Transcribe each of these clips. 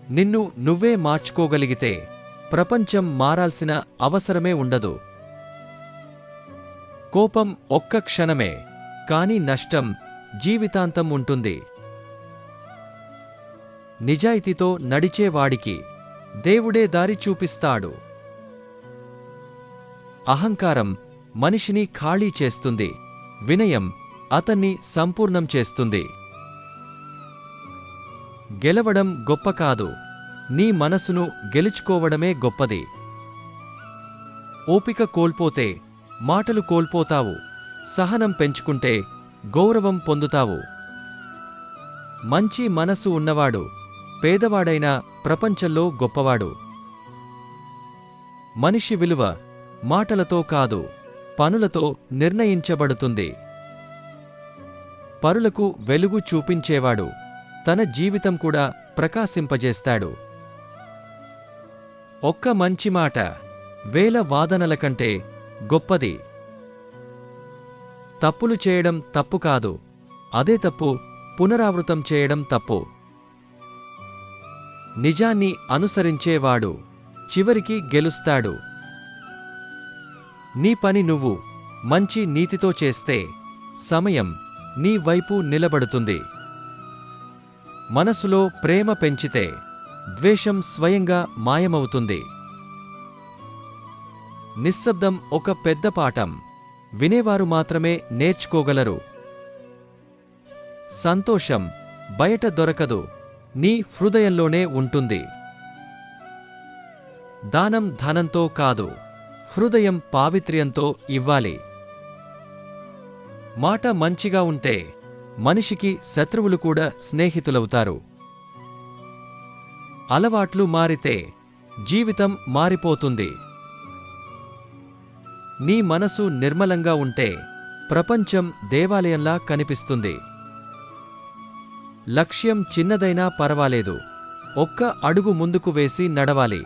నిన్ను నువ్వే మార్చుకోగలిగితే ప్రపంచం మారాల్సిన అవసరమే ఉండదు. కోపం ఒక్క క్షణమే, కాని నష్టం జీవితాంతం ఉంటుంది. నిజాయితీతో నడిచేవాడికి దేవుడే దారి చూపిస్తాడు. అహంకారం మనిషిని ఖాళీ చేస్తుంది, వినయం అతన్ని సంపూర్ణం చేస్తుంది. గెలవడం గొప్ప కాదు, నీ మనసును గెలుచుకోవడమే గొప్పది. ఓపిక కోల్పోతే మాటలు కోల్పోతావు, సహనం పెంచుకుంటే గౌరవం పొందుతావు. మంచి మనసు ఉన్నవాడు పేదవాడైనా ప్రపంచంలో గొప్పవాడు. మనిషి విలువ మాటలతో కాదు, పనులతో నిర్ణయించబడుతుంది. పరులకు వెలుగు చూపించేవాడు తన జీవితం కూడా ప్రకాశింపజేస్తాడు. ఒక్క మంచి మాట వేల వాదనల కంటే గొప్పది. తప్పులు చేయడం తప్పు కాదు, అదే తప్పు పునరావృతం చేయడం తప్పు. నిజాన్ని అనుసరించేవాడు చివరికి గెలుస్తాడు. నీ పని నువ్వు మంచి నీతితో చేస్తే సమయం నీ వైపు నిలబడుతుంది. మనసులో ప్రేమ పెంచితే ద్వేషం స్వయంగా మాయమవుతుంది. నిశ్శబ్దం ఒక పెద్ద పాఠం, వినేవారు మాత్రమే నేర్చుకోగలరు. సంతోషం బయట దొరకదు, నీ హృదయంలోనే ఉంటుంది. దానం ధనంతో కాదు, హృదయం పావిత్ర్యంతో ఇవ్వాలి. మాట మంచిగా ఉంటే మనిషికి శత్రువులు కూడా స్నేహితులవుతారు. అలవాట్లు మారితే జీవితం మారిపోతుంది. నీ మనసు నిర్మలంగా ఉంటే ప్రపంచం దేవాలయంలా కనిపిస్తుంది. లక్ష్యం చిన్నదైనా పర్వాలేదు, ఒక్క అడుగు ముందుకు వేసి నడవాలి.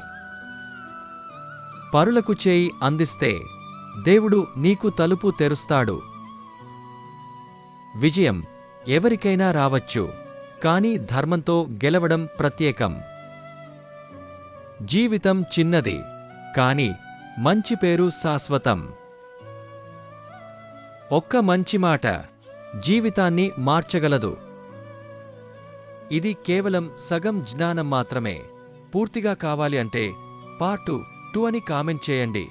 పరులకు చేయి అందిస్తే దేవుడు నీకు తలుపు తెరుస్తాడు. విజయం ఎవరికైనా రావచ్చు, కాని ధర్మంతో గెలవడం ప్రత్యేకం. జీవితం చిన్నది, కాని మంచి పేరు శాశ్వతం. ఒక్క మంచి మాట జీవితాన్ని మార్చగలదు. ఇది కేవలం సగం జ్ఞానం మాత్రమే. పూర్తిగా కావాలి అంటే పార్ట్ 2 అని కామెంట్ చేయండి.